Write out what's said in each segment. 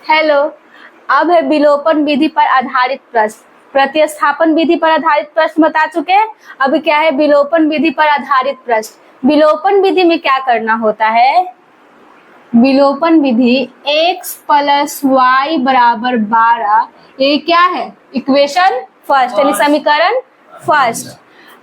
Hello. अब है विलोपन विधि पर आधारित प्रश्न। प्रतिस्थापन विधि पर आधारित प्रश्न बता चुके हैं, अब क्या है विलोपन विधि पर आधारित प्रश्न। विलोपन विधि में क्या करना होता है? विलोपन विधि x प्लस वाई बराबर 12, ये क्या है? इक्वेशन फर्स्ट यानी समीकरण फर्स्ट।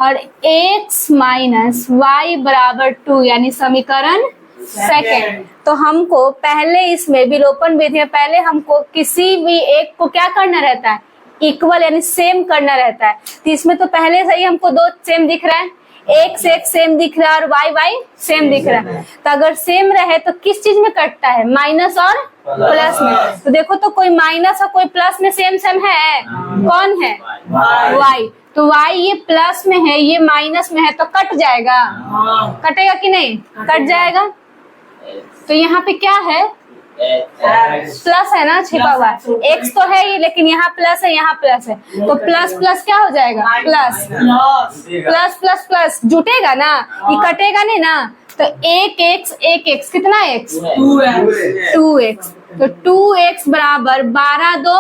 और x माइनस वाई बराबर 2 यानी समीकरण सेकेंड। तो हमको पहले इसमें विलोपन विधि में पहले हमको किसी भी एक को क्या करना रहता है? इक्वल यानी सेम करना रहता है। तो इसमें तो पहले से ही हमको दो सेम दिख रहा है, x x सेम दिख रहा है और y y सेम दिख रहा है। तो अगर सेम रहे तो किस चीज में कटता है? माइनस और प्लस में। तो देखो तो कोई माइनस और कोई प्लस में सेम सेम है, कौन है? y। तो y ये प्लस में है, ये माइनस में है, तो कट जाएगा। कटेगा कि नहीं? कट जाएगा। तो यहाँ पे क्या है? प्लस है ना छिपा हुआ। x तो है ही, लेकिन यहाँ प्लस है, यहाँ प्लस है, तो प्लस प्लस क्या हो जाएगा? प्लस प्लस प्लस प्लस जुटेगा ना, ये कटेगा नहीं ना। तो एक x कितना x? 2x। तो 2x बराबर 12 2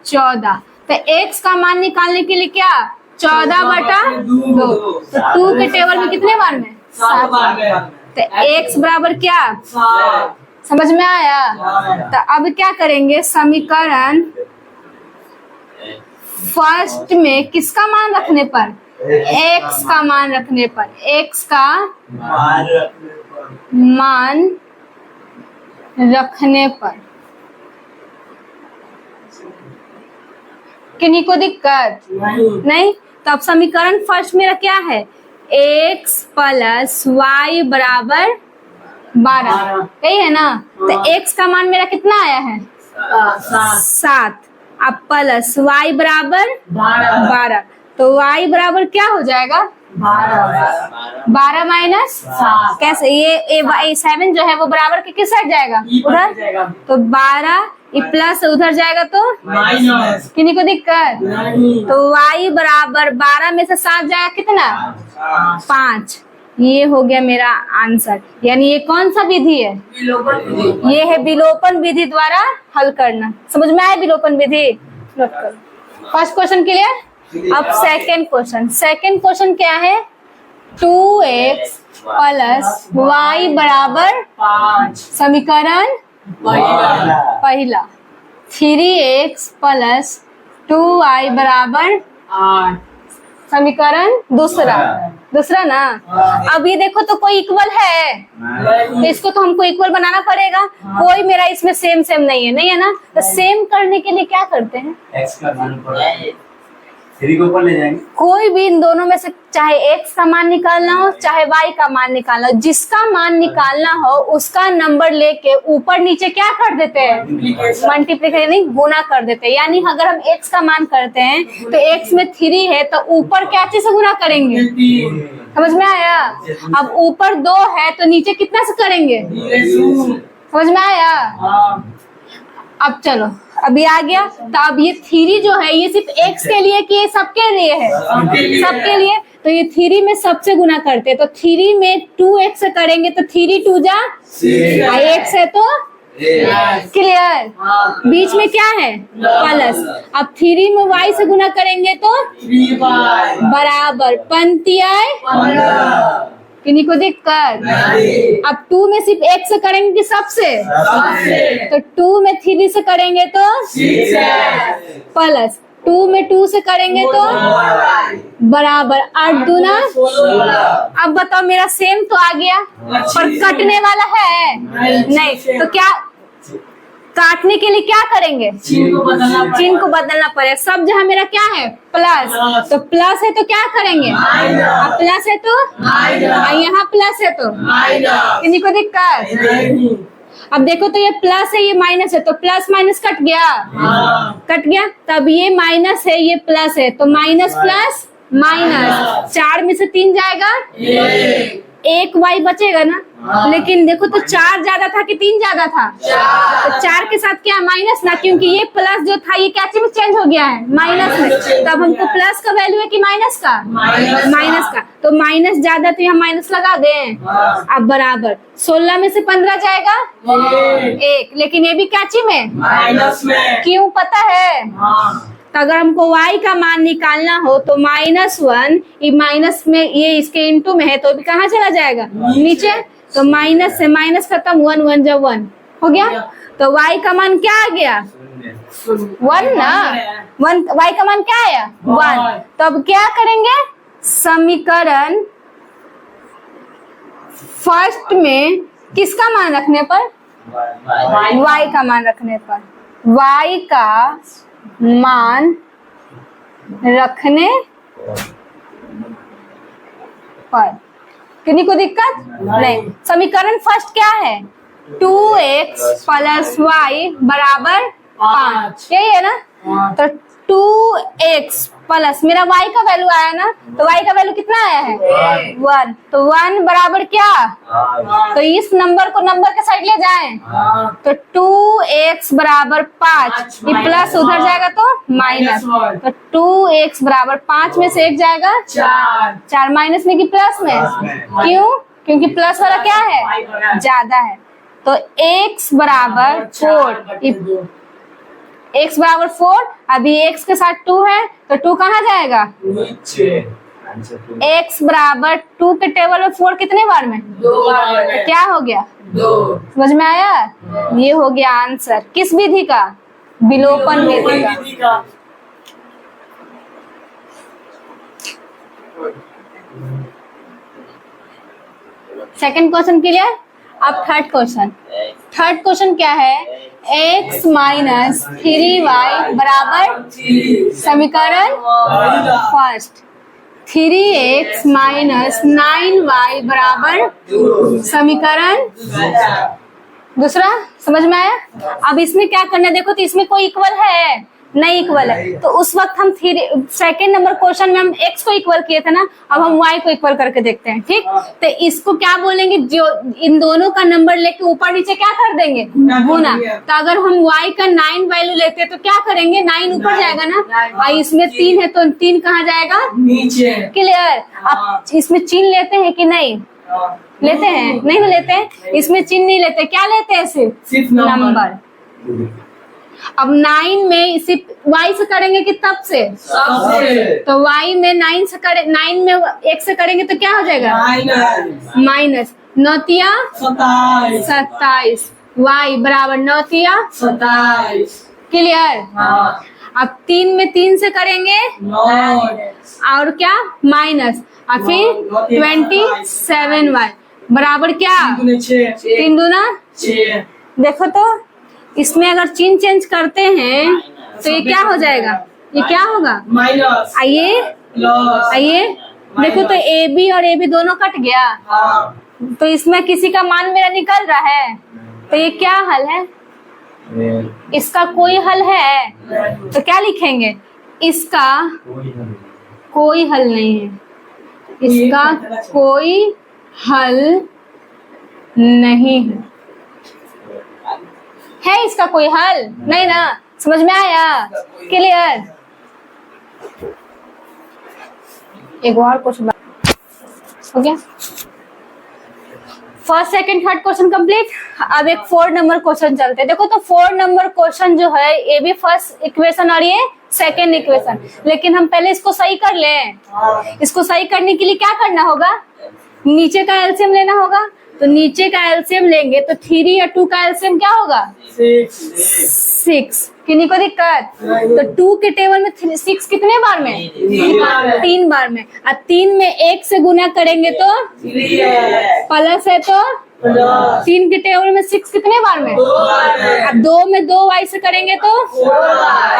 14। तो x का मान निकालने के लिए क्या? 14/2। तो 2 के टेबल में कितने बार में? 7 बार। तो x बराबर क्या? समझ में आया? तो अब क्या करेंगे? समीकरण फर्स्ट में किसका मान रखने पर? x का मान रखने पर। x का मान रखने पर किन्हीं को दिक्कत नहीं? तो अब समीकरण फर्स्ट मेरा क्या है? x प्लस वाई बराबर 12, यही है ना। तो x का मान मेरा कितना आया है? 7। अब प्लस y बराबर 12। तो y बराबर क्या हो जाएगा? 12 माइनस कैसे? ये 7 जो है वो बराबर के किस साइड जाएगा? उधर। तो 12 ये प्लस उधर जाएगा तो माइनस। किन्हीं को दिक्कत? तो y बराबर 12 में से 7 जाएगा कितना? 5। ये हो गया मेरा आंसर। यानी ये कौन सा विधि है? ये है विलोपन विधि द्वारा हल करना। समझ में आया विलोपन विधि? नोट करो। First question clear. अब सेकंड क्वेश्चन। सेकंड क्वेश्चन क्या है? 2x प्लस वाई बराबर 5, समीकरण पहला। 3x प्लस 2y बराबर 8, समीकरण दूसरा। दूसरा ना। अब ये देखो तो कोई इक्वल है, तो इसको तो हमको इक्वल बनाना पड़ेगा। कोई मेरा इसमें सेम सेम नहीं है, नहीं है ना। तो सेम करने के लिए क्या करते हैं? x का मान ऊपर 3 को ऊपर ले जाएंगे। कोई भी इन दोनों में से चाहे x का मान निकालना हो चाहे y का मान निकालना हो, जिसका मान निकालना हो उसका नंबर लेके ऊपर नीचे क्या कर देते हैं? मल्टीप्लिकेशन नहीं, गुना कर देते हैं। यानी अगर हम x का मान करते हैं तो x में 3 है तो ऊपर क्या चीज से गुना करेंगे? समझ में आया? अब ऊपर 2 है तो नीचे कितना से करेंगे? समझ में आया? अब चलो अभी आ गया। तो अब ये 3 जो है ये सिर्फ x के लिए कि ये सबके लिए है? सबके लिए। तो ये 3 में सबसे गुना करते हैं। तो 3 में 2x से करेंगे तो 3 2 जा 6 है तो क्लियर। बीच में क्या है? प्लस। अब 3 में y से गुना करेंगे तो बराबर पंक्तियाँ। किन्हीं को दिक्कत? अब 2 में सिर्फ x से करेंगे कि सबसे? तो 2 में 3 से करेंगे तो प्लस 2 में 2 से करेंगे तो बराबर 8 दूना। अब बताओ मेरा सेम तो आ गया, पर कटने वाला है नहीं। तो क्या काटने के लिए क्या करेंगे? चिन्ह को बदलना पड़ेगा। सब जहाँ मेरा क्या है? प्लस। तो प्लस है तो क्या करेंगे? अब प्लस है तो यहाँ प्लस है तो किसी को दिक्कत? अब देखो तो ये प्लस है ये माइनस है, तो प्लस माइनस कट गया। कट गया। तब ये माइनस है ये प्लस है, तो माइनस प्लस माइनस। 4 में से 3 जाएगा एक y बचेगा ना। लेकिन देखो तो 4 ज्यादा था कि 3 ज्यादा था? तो 4 के साथ क्या माइनस ना, क्योंकि ये प्लस जो था ये क्या में चेंज हो गया है, माइनस में। तब हमको प्लस का वैल्यू है कि माइनस का? माइनस का। तो माइनस ज्यादा तो यहाँ माइनस लगा दें। अब बराबर 16 में से 15 जाएगा 1, लेकिन ये भी क्या में? माइनस में। क्यों पता है? तो अगर हमको y का मान निकालना हो तो -1, ये माइनस में, ये इसके इनटू में है तो भी कहाँ चला जाएगा? नीचे। तो माइनस से माइनस खत्म, 1 1 जब 1 हो गया। तो y का मान क्या आ गया? 1 ना। 1 y का मान क्या आया? 1। तो अब क्या करेंगे? समीकरण फर्स्ट में किसका मान रखने पर? y का मान रखने पर। y का मान रखने पर किन्हीं को दिक्कत नहीं। समीकरण फर्स्ट क्या है? 2x प्लस y बराबर 5, यही है ना। तो 2x प्लस मेरा y का वैल्यू आया ना, तो y का वैल्यू कितना आया है? 1। तो 1 बराबर क्या? तो इस नंबर को नंबर के साइड ले जाएं, तो 2x बराबर 5, ये प्लस उधर जाएगा तो माइनस। तो 2x बराबर 5 में से 1 जाएगा 4 माइनस में कि प्लस में? क्यों? क्योंकि प्लस वाला क्या है? ज्यादा है। तो x बराबर 4, x बराबर 4, अभी x के साथ 2 है तो 2 कहाँ जाएगा? नीचे। x बराबर 2 के टेबल में 4 कितने बार में? 2 बार में। क्या हो गया? 2। समझ में आया? ये हो गया आंसर किस विधि का? विलोपन विधि का। Second question clear? अब थर्ड क्वेश्चन। थर्ड क्वेश्चन क्या है? x माइनस 3y बराबर समीकरण फर्स्ट। 3x माइनस 9y बराबर समीकरण दूसरा। समझ में आया? अब इसमें क्या करना है देखो, तो इसमें कोई इक्वल है नहीं, इक्वल है। तो उस वक्त हम सेकेंड नंबर क्वेश्चन में हम x को इक्वल किए थे ना, अब हम y को इक्वल करके देखते हैं। ठीक, तो इसको क्या बोलेंगे? जो इन दोनों का नंबर लेके ऊपर नीचे क्या कर देंगे? गुना। तो अगर हम y का 9 वैल्यू लेते हैं तो क्या करेंगे? 9 ऊपर जाएगा ना, और इसमें 3 है तो 3 कहाँ जाएगा? नीचे। क्लियर? अब इसमें चिन्ह लेते हैं कि नहीं लेते हैं? नहीं लेते हैं, इसमें चिन्ह नहीं लेते। क्या लेते हैं? सिर्फ नंबर। अब 9 में सिर्फ y से करेंगे कि तब से? तो y में 9 से करे, 9 में 1 से करेंगे तो क्या हो जाएगा? माइनस 9 27, y बराबर 9 27। क्लियर? अब 3 में 3 से करेंगे और क्या? माइनस, और फिर 27y बराबर क्या? 3 दूना 6। देखो तो इसमें अगर चिन्ह चेंज करते हैं तो ये क्या हो जाएगा? ये क्या होगा? माइनस। आइए देखो तो AB और AB दोनों कट गया, तो इसमें किसी का मान मेरा निकल रहा है, तो ये क्या हल है? इसका कोई हल है? तो क्या लिखेंगे? इसका कोई हल नहीं है, इसका कोई हल नहीं है, इसका कोई हल नहीं ना। समझ में आया? क्लियर? एक और क्वेश्चन हो गया। First second third question complete. अब एक 4 नंबर क्वेश्चन चलते हैं। देखो तो 4 नंबर क्वेश्चन जो है ये भी फर्स्ट इक्वेशन और ये सेकंड इक्वेशन, लेकिन हम पहले इसको सही कर लें। इसको सही करने के लिए क्या करना होगा? नीचे का एलसीएम लेना होगा। तो नीचे का एलसीएम लेंगे तो 3 या 2 का एलसीएम क्या होगा? 6। किन्हीं को दिक्कत? तो 2 के टेबल में 6 कितने बार में? 3 बार में। और 3 में 1 से गुना करेंगे तो प्लस है, तो 3 के टेबल में 6 कितने बार में? अब 2 में 2 y से करेंगे तो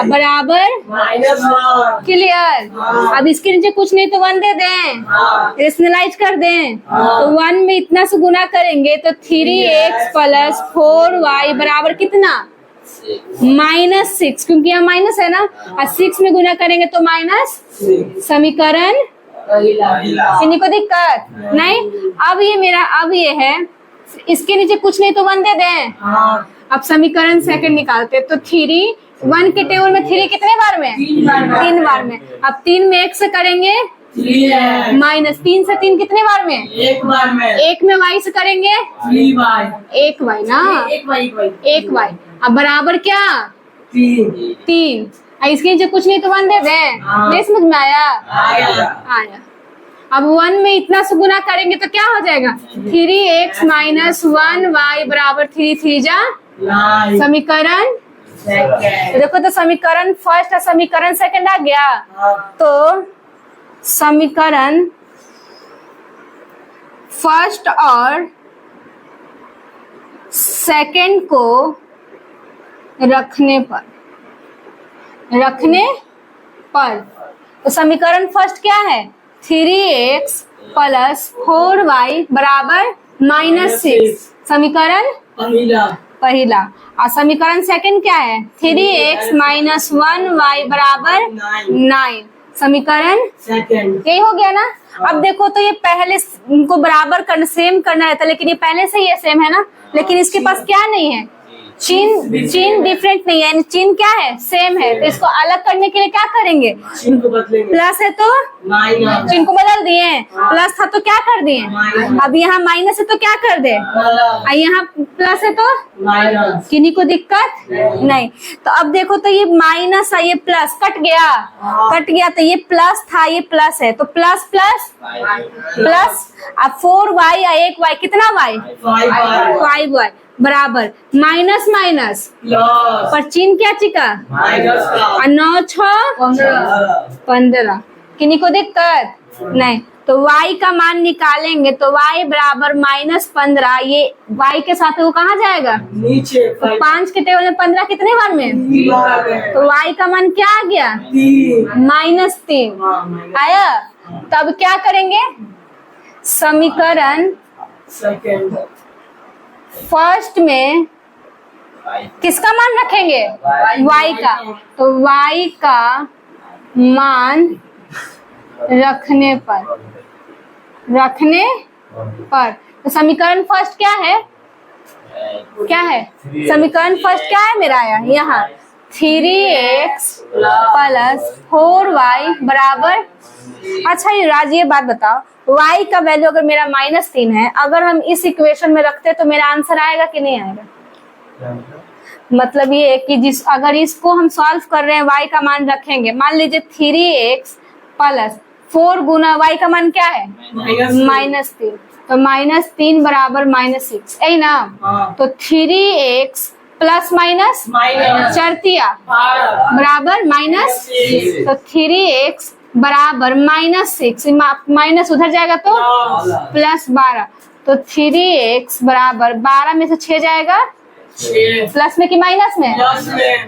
बराबर क्लियर। अब इसके नीचे कुछ नहीं तो 1 दे दें, रेशनलाइज कर दें। तो 1 में इतना से गुना करेंगे तो 3x प्लस 4y बराबर कितना? -6, क्योंकि यहाँ माइनस है ना, और 6 में गुना करेंगे तो माइनस। समीकरण किन्हीं को दिक्कत नहीं? अब ये है, इसके नीचे कुछ नहीं तो 1 दे दें। अब समीकरण सेकंड निकालते, तो 3 1 के टेबल में 3 कितने बार में? 3 बार में। अब 3 में 1 से करेंगे माइनस, 3 से 3 कितने बार में? 1 बार में। 1 में y से करेंगे 1 y ना, 1 y। अब बराबर क्या? 3। इसके नीचे कुछ नहीं तो 1 दे दें। नहीं समझ में आया। अब 1 में इतना से गुना करेंगे तो क्या हो जाएगा? 3x माइनस 1y बराबर 3 3 जा 9। समीकरण देखो, तो समीकरण फर्स्ट और समीकरण सेकंड आ गया। तो समीकरण फर्स्ट और सेकंड को रखने पर तो समीकरण फर्स्ट क्या है? 3x प्लस 4y बराबर -6, समीकरण पहला। और समीकरण सेकंड क्या है? 3x माइनस 1y बराबर 9, समीकरण सेकंड। यही हो गया ना? अब देखो, तो ये पहले इनको बराबर करना, सेम करना रहता, लेकिन ये पहले से ये सेम है ना, लेकिन इसके पास क्या नहीं है? चिन्ह डिफरेंट नहीं है, यानी चिन्ह क्या है? सेम है। तो इसको अलग करने के लिए क्या करेंगे? प्लस है तो चिन्ह को बदल दिए, प्लस था तो क्या कर दिए? अब यहाँ माइनस है तो क्या कर दे? यहाँ प्लस है तो किन्हीं को दिक्कत नहीं। तो अब देखो, तो ये माइनस है, ये प्लस कट गया, तो ये प्लस था, ये प्लस है, तो प्लस प्लस प्लस। अब 4y या 1y कितना y? 5y बराबर माइनस माइनस पर चिन्ह क्या चिका? 9 6 15। किन्हीं को दिक्कत नहीं? तो y का मान निकालेंगे तो y बराबर -15। ये y के साथ वो कहाँ जाएगा? नीचे। तो 5 के टेबल में 15 कितने बार में? तो y का मान क्या आ गया? -3 आया। तब क्या करेंगे? समीकरण फर्स्ट में किसका मान रखेंगे? y का। तो y का मान रखने पर तो समीकरण फर्स्ट क्या है? समीकरण फर्स्ट क्या है मेरा? यहाँ 3x प्लस 4y बराबर। अच्छा युवराज, ये बात बताओ, y का वैल्यू अगर मेरा -3 है, अगर हम इस इक्वेशन में रखते तो मेरा आंसर आएगा कि नहीं आएगा? मतलब ये है कि अगर इसको हम सॉल्व कर रहे हैं, y का मान रखेंगे, मान लीजिए 3x प्लस 4 गुना y का मान क्या है? -3, तो -3 बराबर -6, यही ना? तो 3x प्लस माइनस चरतिया बराबर -6, तो 3x बराबर -6, माइनस उधर जाएगा तो +12, तो 3x बराबर 12 में से 6 जाएगा प्लस में कि माइनस में?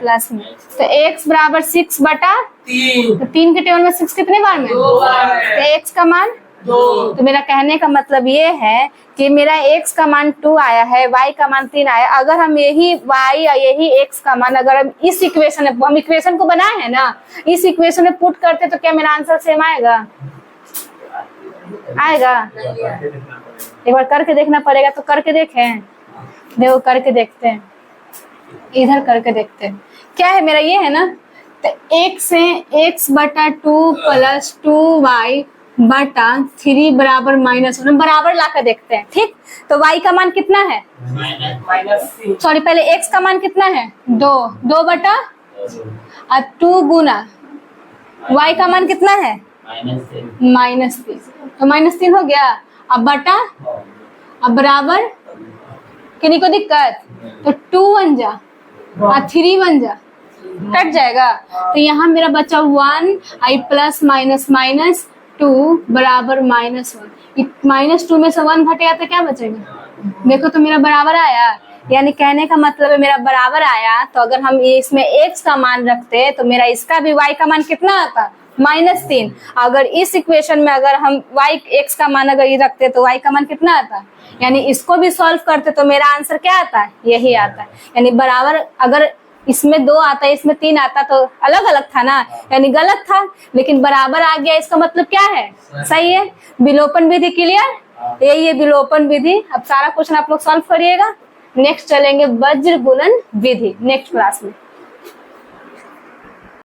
प्लस में। तो x बराबर 6 बटा 3, तो 3 के टेबल में 6 कितने बार में? तो x का मान 2। तो मेरा कहने का मतलब ये है कि मेरा x का मान 2 आया है, y का मान 3 आया। अगर हम यही y या यही x का मान अगर हम इस इक्वेशन में, हम इक्वेशन को बनाए हैं ना, इस इक्वेशन में पुट करते तो क्या मेरा आंसर सेम आएगा? एक बार करके देखना पड़ेगा, तो करके देखें। देखो करके देखते हैं, इधर करके देखते हैं क्या है मेरा। ये है ना, तो x से x बटा 2 प्लस 2y बटा 3 बराबर -1 बराबर ला कर देखते हैं। ठीक, तो y का मान कितना है? सॉरी, पहले x का मान कितना है? 2 बटा 2 गुना y का मान कितना है? -3, तो -3 हो गया। अब बटा, अब बराबर, किन्हीं को दिक्कत? तो 2 1 जा और 3 1 जा, कट जाएगा। तो यहाँ मेरा बचा 1 i प्लस माइनस माइनस 2 बराबर -1। -2 में से 1 घटेगा तो क्या बचेगा? देखो तो मेरा बराबर आया, यानी कहने का मतलब है मेरा बराबर आया। तो अगर हम इसमें x का मान रखते तो मेरा इसका भी y का मान कितना आता? -3। अगर इस इक्वेशन में अगर हम x का मान अगर ये रखते तो y का मान कितना आता? यानी इसको भी सॉल्व करते तो मेरा आंसर क्या आता है? यही आता है। यानी बराबर, अगर इसमें 2 आता, इसमें 3 आता, तो अलग अलग था ना, यानी गलत था। लेकिन बराबर आ गया, इसका मतलब क्या है, सही है। विलोपन विधि क्लियर, यही है विलोपन विधि। अब सारा क्वेश्चन आप लोग सॉल्व करिएगा। नेक्स्ट चलेंगे वज्र गुणन विधि नेक्स्ट क्लास में।